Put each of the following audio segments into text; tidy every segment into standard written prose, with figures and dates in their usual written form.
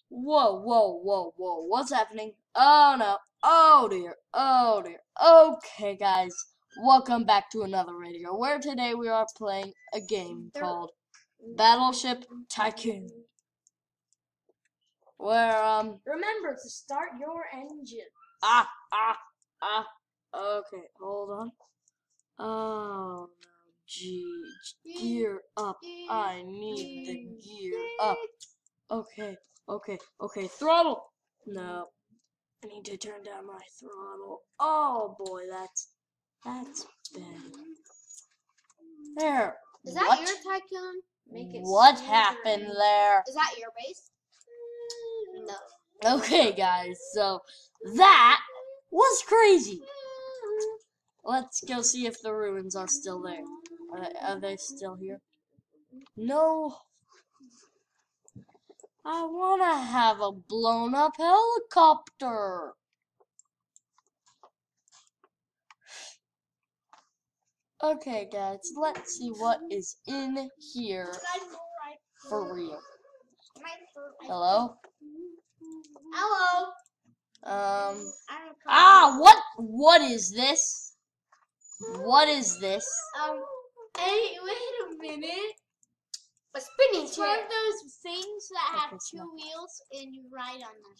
Whoa, whoa, whoa, whoa. What's happening? Oh no. Oh dear. Oh dear. Okay, guys. Welcome back to another video where today we are playing a game called Battleship Tycoon. Where, Remember to start your engine. Okay, hold on. Oh no. Gear up. I need the gear up. Okay, throttle! No, I need to turn down my throttle. Oh boy, that's bad. There. Is that your tycoon? What happened there? Is that your base? No. Okay, guys, so that was crazy. Let's go see if the ruins are still there. Are they still here? No. I want to have a blown-up helicopter. Okay, guys, let's see what is in here for real. Hello? Hello. What is this? What is this? Hey, wait a minute. A spinning chair. It's one of those things that have two wheels and you ride on them.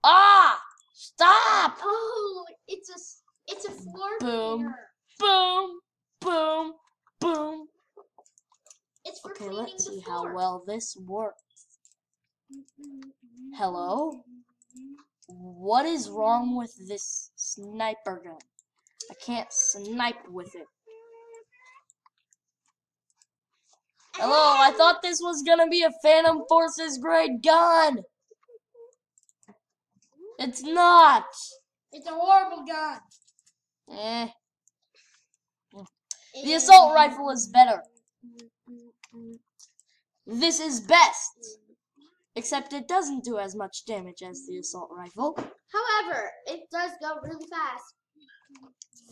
Ah! Stop! Oh, it's a floor Boom. cleaner. Boom, boom. It's for Okay, cleaning let's the see floor. how well this works. Hello? What is wrong with this sniper gun? I can't snipe with it. Hello, I thought this was gonna be a Phantom Forces grade gun. It's not. It's a horrible gun. The assault rifle is better. This is best. Except it doesn't do as much damage as the assault rifle. However, it does go really fast.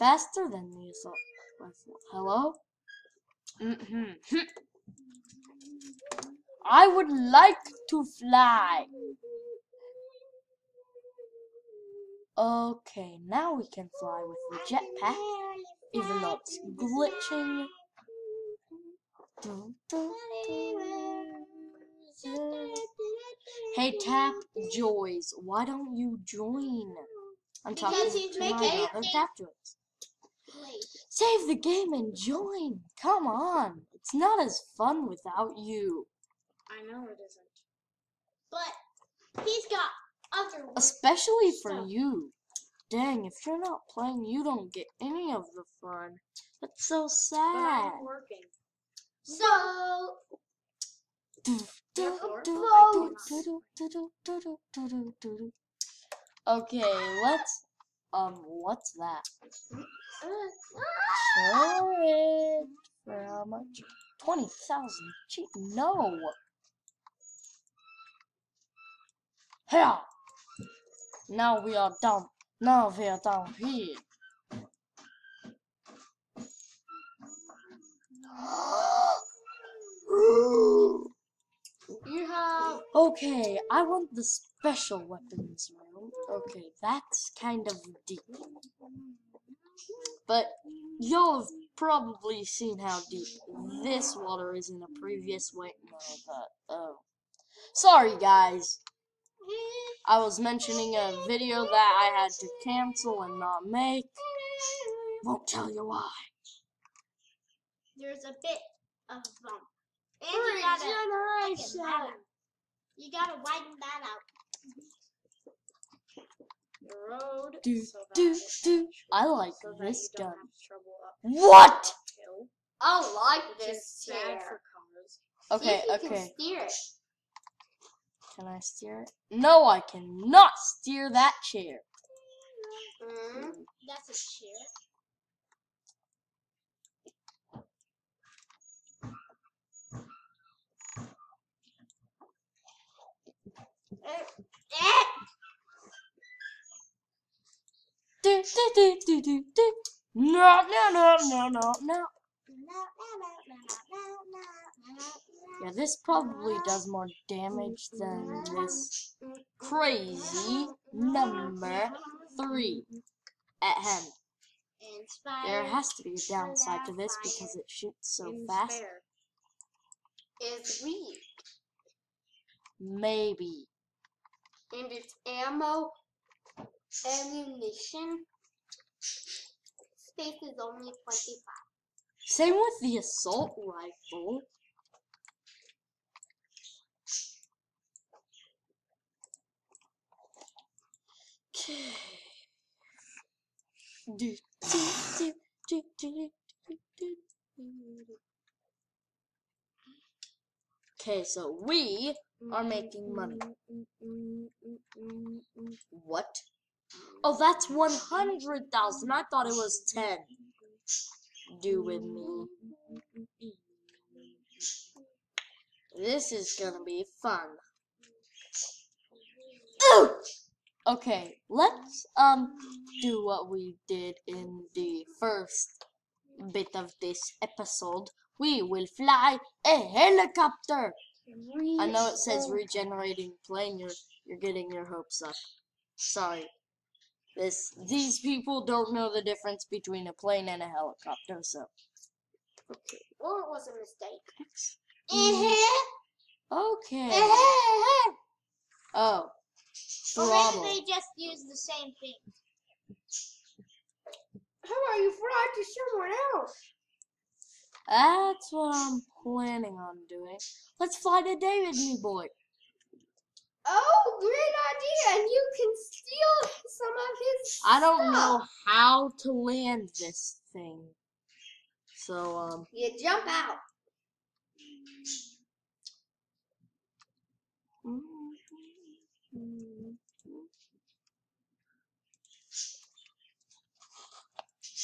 Faster than the assault rifle. Hello? I would like to fly. Okay, now we can fly with the jetpack, even though it's glitching. Hey, Tap Joys, why don't you join? I'm talking to my daughter, Tap Joys. Save the game and join. Come on, it's not as fun without you. I know it isn't. But he's got other work. Especially for you. Dang, if you're not playing, you don't get any of the fun. That's so sad. But I'm working. Okay, let's what's that? Storage for how much? 20,000. Gee, no. Here. Now we are down. Now we are down here. You have... Okay, I want the special weapons room. Okay, that's kind of deep. But you'll have probably seen how deep this water is in a previous sorry guys. I was mentioning a video that I had to cancel and not make. Won't tell you why. There's a bit of a bump. And you gotta widen that out. The road. I like this gun. What? I like this chair. Okay, See if you can steer it. Can I steer it? No, I cannot steer that chair. That's a chair. No. Yeah, this probably does more damage than this crazy number 3 at hand. There has to be a downside to this because it shoots so fast. Is weak. Maybe. And its ammunition space is only 25. Same with the assault rifle. Okay, so we are making money. What? Oh, that's 100,000. I thought it was 10. Do with me. This is gonna be fun. Ooh! Okay, let's do what we did in the first bit of this episode. We will fly a helicopter. I know it says regenerating plane. You're getting your hopes up. Sorry. These people don't know the difference between a plane and a helicopter, so. Okay. Or it was a mistake. Okay. Oh. Or Throttle. maybe they just use the same thing. How are you fried to someone else? That's what I'm planning on doing. Let's fly to David, me boy. Oh, great idea! And you can steal some of his I don't stuff. know how to land this thing. So, You jump out.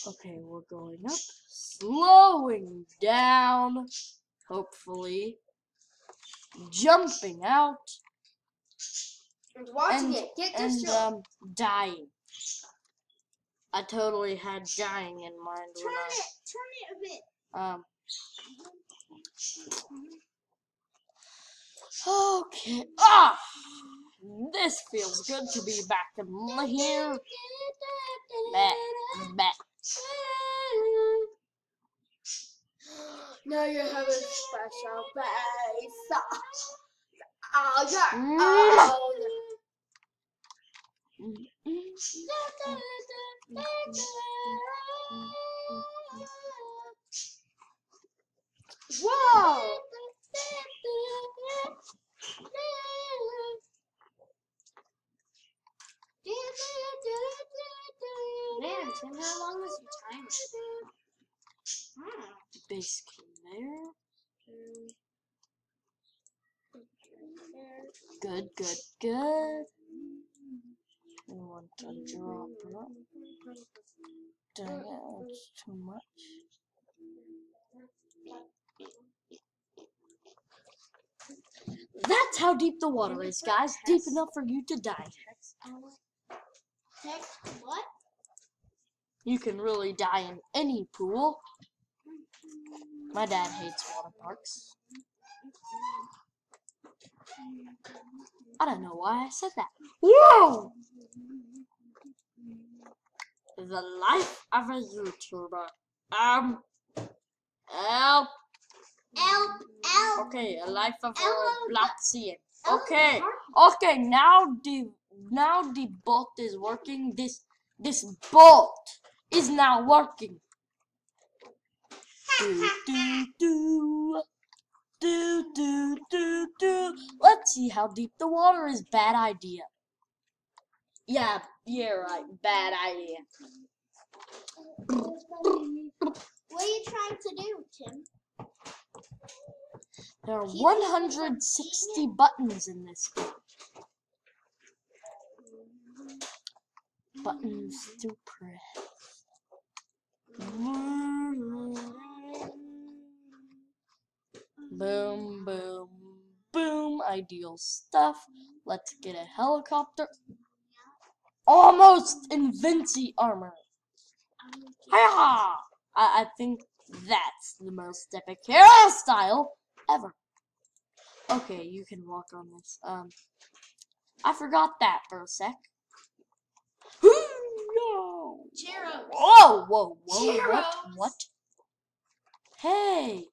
Okay, we're going up, slowing down, hopefully, jumping out, And watching it. Get this jump. dying. I totally had dying in mind when Turn it a bit. Okay. Ah! This feels good to be back in here. Back. Now you have a special base. Oh, yeah. Whoa! Man, Tim, how long was your timer? Basically there. Good. I want to drop it. Dang it, that's too much. That's how deep the water is, guys. Deep enough for you to die. What? You can really die in any pool. My dad hates water parks. I don't know why I said that. Whoa! The life of a YouTuber. Help. Okay, a life of a Robloxian. Okay, now the bolt is working. This bolt is now working. Do. Let's see how deep the water is. Bad idea. Yeah, right. Bad idea. What are you trying to do, Tim? There are 160 buttons in this game. Buttons to press. Boom, boom, boom. Ideal stuff. Let's get a helicopter. Almost Invinci armor. Hi-ha! I think that's the most epic hairstyle ever. Okay, you can walk on this. I forgot that for a sec. No. Cheeros. Whoa, whoa, whoa! Cheeros. What? Hey,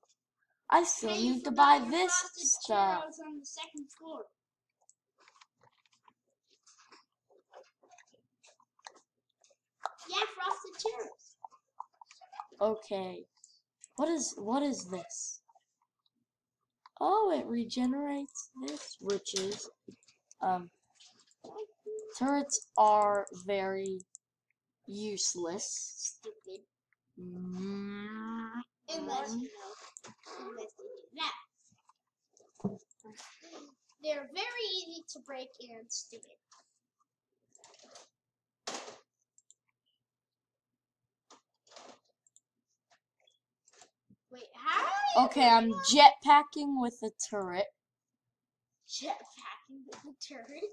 I still Hey, you need to forgot buy your this frosted stuff. Cheeros on the second floor. Yeah, frosted Cheeros. Okay. What is this? Oh, it regenerates this, which is turrets are very useless. Stupid. Mm. Unless you know, unless you do that. They're very easy to break and stupid. Wait, how are you Okay, I'm jetpacking with the turret. jetpacking with the turret?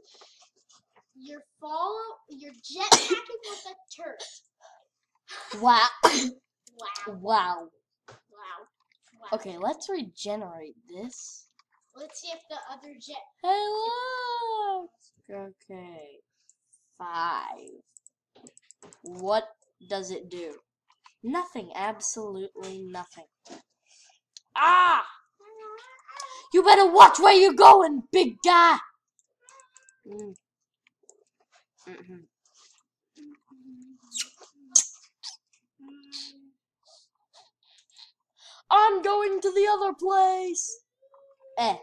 You're jetpacking with the turret. Wow. Wow. Wow. Wow. Wow. Okay, let's regenerate this. Let's see if the other jet. Hey, look! Okay. 5. What does it do? Nothing. Absolutely nothing. Ah! You better watch where you're going, big guy! I'm going to the other place! Eh.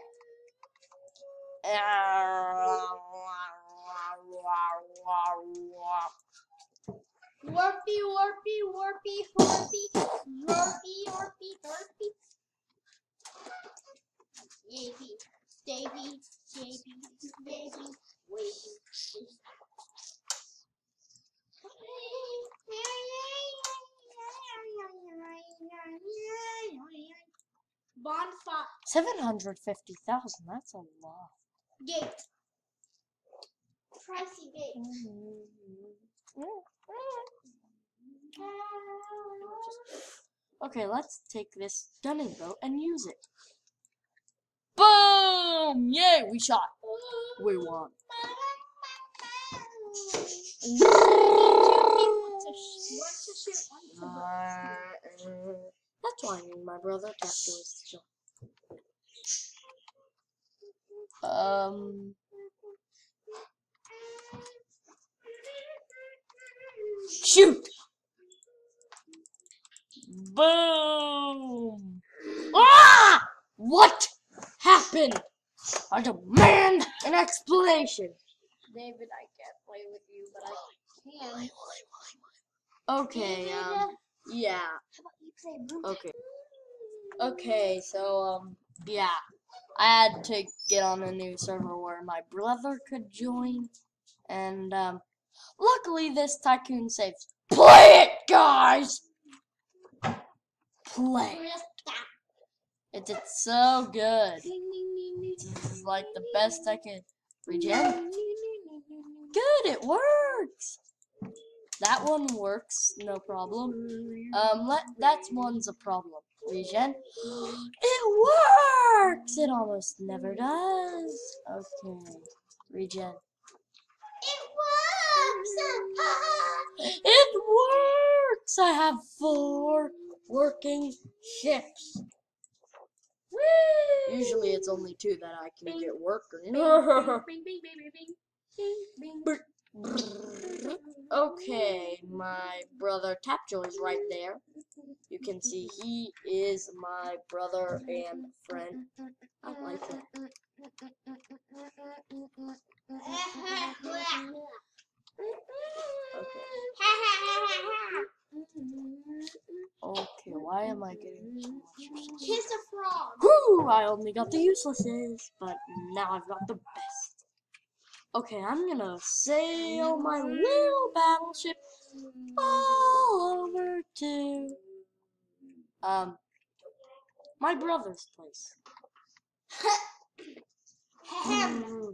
Warpy, warpy, warpy, warpy, warpy, warpy, warpy. Yavy, Davy, Yavy, Yavy, wavy. Bonfire. 750,000, that's a lot. Gate. Pricey gate. Okay, let's take this gunning boat and use it. Boom! Yay, we shot. We won. That's why I need my brother to have to shot. Shoot! Boom! Ah! What happened? I demand an explanation. David, I can't play with you, but I can. Okay, yeah. How about you play Blue? Okay. Okay, so, yeah. I had to get on a new server where my brother could join, and, luckily this tycoon saves. Play it, guys! Play it. It did so good. It's like the best I could regen. Good, it works. That one works, no problem. That one's a problem. Regen. It works. It almost never does. Okay, regen. It works! It works. I have 4 working ships. Woo! Usually it's only 2 that I can get working. Okay, my brother Tapjoy is right there. You can see he is my brother and friend. I like him. Okay, why am I getting so much? Kiss a frog. Whoo! I only got the uselesses, but now I've got the best. Okay, I'm gonna sail my little battleship all over to my brother's place.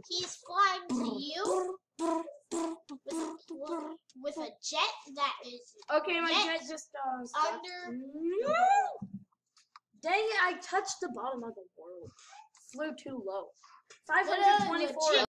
He's flying to you with a jet that is Okay, my jet just under. Dang it! I touched the bottom of the world. flew too low. 524.